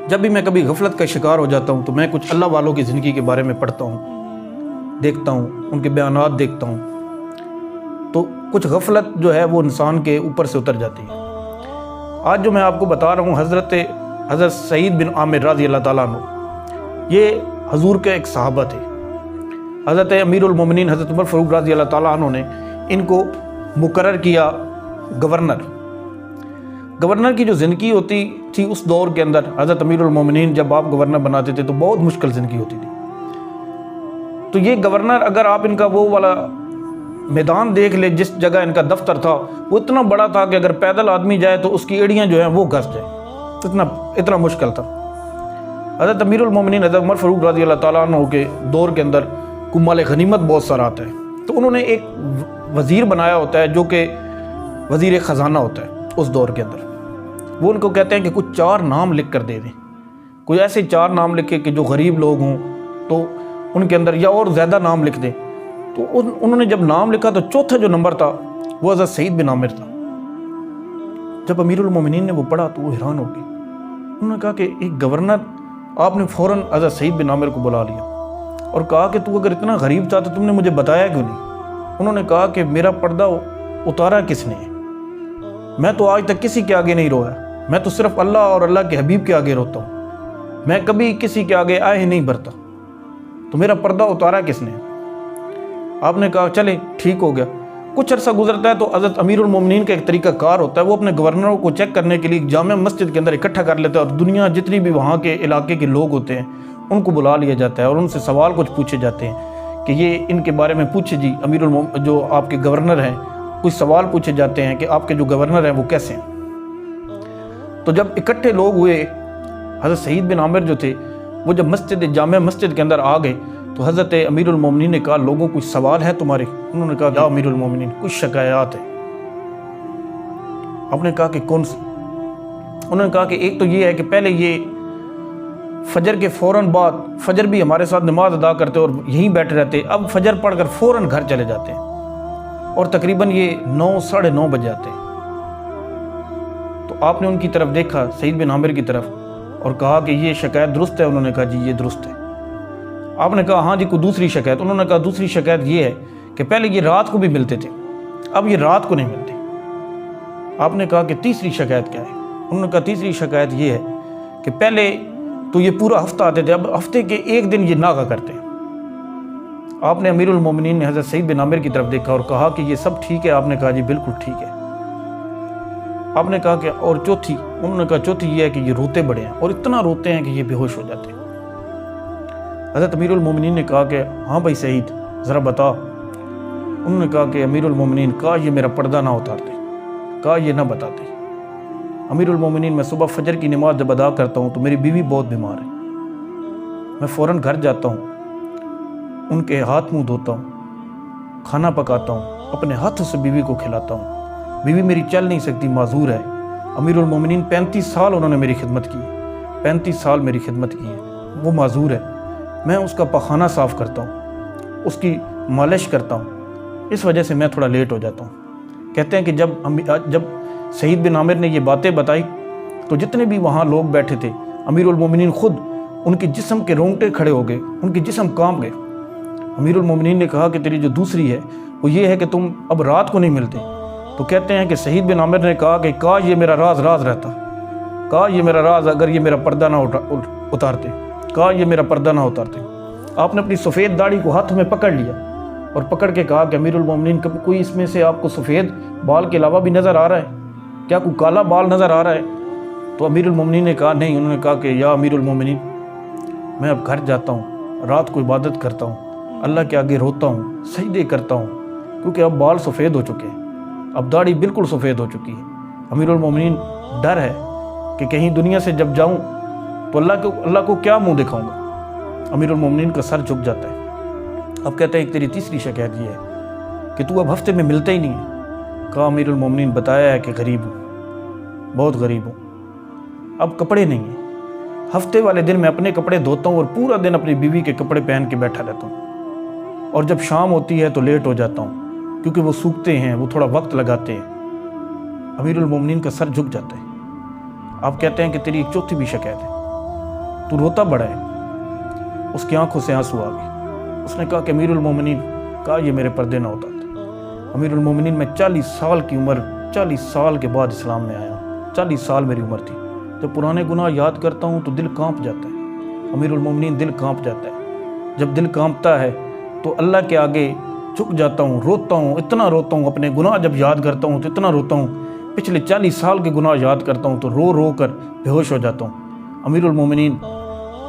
جب بھی میں کبھی غفلت کا شکار ہو جاتا ہوں تو میں کچھ اللہ والوں کی زندگی کے بارے میں پڑھتا ہوں، دیکھتا ہوں، ان کے بیانات دیکھتا ہوں، تو کچھ غفلت جو ہے وہ انسان کے اوپر سے اتر جاتی ہے۔ آج جو میں آپ کو بتا رہا ہوں حضرت سعید بن عامر رضی اللہ تعالیٰ عنہ، یہ حضور کے ایک صحابہ تھے۔ حضرت امیر المومنین حضرت عمر فاروق رضی اللہ تعالیٰ عنہ نے ان کو مقرر کیا گورنر کی جو زندگی ہوتی تھی اس دور کے اندر، حضرت امیر المومنین جب آپ گورنر بناتے تھے تو بہت مشکل زندگی ہوتی تھی۔ تو یہ گورنر، اگر آپ ان کا وہ والا میدان دیکھ لے جس جگہ ان کا دفتر تھا، وہ اتنا بڑا تھا کہ اگر پیدل آدمی جائے تو اس کی ایڑیاں جو ہیں وہ گھس جائیں، اتنا مشکل تھا۔ حضرت امیر المومنین حضرت عمر فاروق رضی اللہ تعالیٰ عنہ کے دور کے اندر مال غنیمت بہت سارا آتا ہے، تو انہوں نے ایک وزیر بنایا ہوتا ہے جو کہ وزیر خزانہ ہوتا ہے اس دور کے اندر۔ وہ ان کو کہتے ہیں کہ کچھ 4 نام لکھ کر دے دیں، کوئی ایسے 4 نام لکھے کہ جو غریب لوگ ہوں تو ان کے اندر، یا اور زیادہ نام لکھ دیں۔ تو انہوں نے جب نام لکھا تو چوتھا جو نمبر تھا وہ حضرت سعید بن عامر تھا۔ جب امیر المومنین نے وہ پڑھا تو وہ حیران ہو گئے۔ انہوں نے کہا کہ ایک گورنر، آپ نے فوراً حضرت سعید بن عامر کو بلا لیا اور کہا کہ تو اگر اتنا غریب تھا تو تم نے مجھے بتایا کیوں نہیں؟ انہوں نے کہا کہ میرا پردہ اتارا کس نے ہے؟ میں تو آج تک کسی کے آگے نہیں رویا، میں تو صرف اللہ اور اللہ کے حبیب کے آگے روتا ہوں، میں کبھی کسی کے آگے آئے ہی نہیں بھرتا، تو میرا پردہ اتارا کس نے؟ آپ نے کہا چلے ٹھیک ہو گیا۔ کچھ عرصہ گزرتا ہے تو حضرت امیر المومنین کا ایک طریقہ کار ہوتا ہے، وہ اپنے گورنروں کو چیک کرنے کے لیے جامع مسجد کے اندر اکٹھا کر لیتا ہے، اور دنیا جتنی بھی وہاں کے علاقے کے لوگ ہوتے ہیں ان کو بلا لیا جاتا ہے اور ان سے سوال کچھ پوچھے جاتے ہیں کہ یہ ان کے بارے میں پوچھے جی، جو آپ کے گورنر ہیں، کچھ سوال پوچھے جاتے ہیں کہ آپ کے جو گورنر ہیں وہ کیسے ہیں۔ تو جب اکٹھے لوگ ہوئے، حضرت سعید بن عامر جو تھے وہ جب جامع مسجد کے اندر آ گئے تو حضرت امیر المومنین نے کہا لوگوں کچھ سوال ہے تمہارے؟ انہوں نے کہا یا امیر المومنین کچھ شکایات ہیں۔ آپ نے کہا کہ کون سی؟ انہوں نے کہا کہ ایک تو یہ ہے کہ پہلے یہ فجر کے فوراً بعد، فجر بھی ہمارے ساتھ نماز ادا کرتے اور یہیں بیٹھے رہتے، اب فجر پڑھ کر فوراً گھر چلے جاتے ہیں اور تقریباً یہ 9 ساڑھے 9 بج جاتے ہیں۔ تو آپ نے ان کی طرف دیکھا، سعید بن عامر کی طرف، اور کہا کہ یہ شکایت درست ہے؟ انہوں نے کہا جی یہ درست ہے۔ آپ نے کہا ہاں جی کوئی دوسری شکایت؟ انہوں نے کہا دوسری شکایت یہ ہے کہ پہلے یہ رات کو بھی ملتے تھے، اب یہ رات کو نہیں ملتے۔ آپ نے کہا کہ تیسری شکایت کیا ہے؟ انہوں نے کہا تیسری شکایت یہ ہے کہ پہلے تو یہ پورا ہفتہ آتے تھے، اب ہفتے کے ایک دن یہ ناغہ کرتے ہیں۔ آپ نے امیر المومنین نے حضرت سعید بن عامر کی طرف دیکھا اور کہا کہ یہ سب ٹھیک ہے؟ آپ نے کہا جی بالکل ٹھیک ہے۔ آپ نے کہا کہ اور چوتھی؟ انہوں نے کہا چوتھی یہ ہے کہ یہ روتے بڑے ہیں اور اتنا روتے ہیں کہ یہ بے ہوش ہو جاتے ہیں۔ حضرت امیر المومنین نے کہا کہ ہاں بھائی سعید ذرا بتا۔ انہوں نے کہا کہ امیر المومنین کہا یہ میرا پردہ نہ اتارتے، کہا یہ نہ بتاتے۔ امیر المومنین میں صبح فجر کی نماز جب ادا کرتا ہوں تو میری بیوی بہت بیمار ہے، میں فوراً گھر جاتا ہوں، ان کے ہاتھ منہ دھوتا ہوں، کھانا پکاتا ہوں، اپنے ہاتھ سے بیوی کو کھلاتا ہوں۔ بیوی میری چل نہیں سکتی، معذور ہے۔ امیر المومنین 35 سال انہوں نے میری خدمت کی، 35 سال میری خدمت کی ہے، وہ معذور ہے۔ میں اس کا پخانہ صاف کرتا ہوں، اس کی مالش کرتا ہوں، اس وجہ سے میں تھوڑا لیٹ ہو جاتا ہوں۔ کہتے ہیں کہ جب سعید بن عامر نے یہ باتیں بتائی تو جتنے بھی وہاں لوگ بیٹھے تھے، امیر المومنین خود ان کے جسم کے رونگٹے کھڑے ہو گئے، ان کے جسم کانپ گئے۔ امیر المومنین نے کہا کہ تیری جو دوسری ہے وہ یہ ہے کہ تم اب رات کو نہیں ملتے۔ تو کہتے ہیں کہ سعید بن عامر نے کہا کہ کاش یہ میرا راز رہتا، کاش یہ میرا راز اگر یہ میرا پردہ نہ اتارتے، کہا یہ میرا پردہ نہ اتارتے۔ آپ نے اپنی سفید داڑھی کو ہاتھ میں پکڑ لیا اور پکڑ کے کہا کہ امیر المومنین کوئی اس میں سے آپ کو سفید بال کے علاوہ بھی نظر آ رہا ہے؟ کیا کوئی کالا بال نظر آ رہا ہے؟ تو امیر المومنین نے کہا نہیں۔ انہوں نے کہا کہ یا امیر المومنین میں اب گھر جاتا ہوں، رات کو عبادت کرتا ہوں، اللہ کے آگے روتا ہوں، سجدے کرتا ہوں، کیونکہ اب بال سفید ہو چکے ہیں، اب داڑھی بالکل سفید ہو چکی ہے۔ امیر المومنین ڈر ہے کہ کہیں دنیا سے جب جاؤں تو اللہ کو کیا منہ دکھاؤں گا۔ امیر المومنین کا سر جھک جاتا ہے۔ اب کہتے ہیں کہ تیری تیسری شکایت یہ ہے کہ تو اب ہفتے میں ملتا ہی نہیں ہے۔ کہا امیر المومنین بتایا ہے کہ غریب ہوں، بہت غریب ہوں، اب کپڑے نہیں ہیں، ہفتے والے دن میں اپنے کپڑے دھوتا ہوں اور پورا دن اپنی بیوی کے کپڑے پہن کے بیٹھا رہتا ہوں، اور جب شام ہوتی ہے تو لیٹ ہو جاتا ہوں کیونکہ وہ سوکھتے ہیں، وہ تھوڑا وقت لگاتے ہیں۔ امیر المومنین کا سر جھک جاتا ہے۔ آپ کہتے ہیں کہ تیری ایک چوتھی بھی شکایت ہے؟ تو روتا بڑا ہے۔ اس کی آنکھوں سے آنسو آ گئے۔ اس نے کہا کہ امیر المومنین، کہا یہ میرے پردے نہ اتارتے۔ امیر المومنین، میں 40 سال کی عمر، 40 سال کے بعد اسلام میں آیا ہوں، 40 سال میری عمر تھی۔ جب پرانے گناہ یاد کرتا ہوں تو دل کانپ جاتا ہے۔ امیر المومنین، دل کانپ جاتا ہے۔ جب دل کانپتا ہے تو اللہ کے آگے جھک جاتا ہوں، روتا ہوں، اتنا روتا ہوں، اپنے گناہ جب یاد کرتا ہوں تو اتنا روتا ہوں، پچھلے 40 سال کے گناہ یاد کرتا ہوں تو رو رو کر بے ہوش ہو جاتا ہوں۔ امیر المومنین،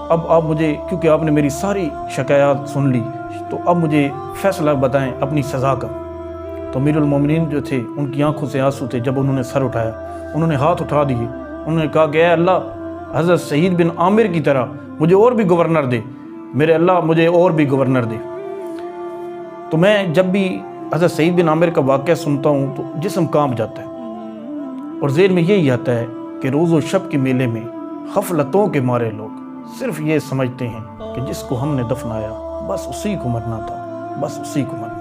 اب آپ مجھے، کیونکہ آپ نے میری ساری شکایات سن لی، تو اب مجھے فیصلہ بتائیں اپنی سزا کا۔ تو امیر المومنین جو تھے، ان کی آنکھوں سے آنسو تھے۔ جب انہوں نے سر اٹھایا، انہوں نے ہاتھ اٹھا دیے، انہوں نے کہا کہ اے اللہ، حضرت سعید بن عامر کی طرح مجھے اور بھی گورنر دے، میرے اللہ مجھے اور بھی گورنر دے۔ تو میں جب بھی حضرت سعید بن عامر کا واقعہ سنتا ہوں تو جسم کانپ جاتا ہے، اور ذہن میں یہی آتا ہے کہ روز و شب کے میلے میں غفلتوں کے مارے لوگ صرف یہ سمجھتے ہیں کہ جس کو ہم نے دفنایا بس اسی کو مرنا تھا، بس اسی کو مرنا۔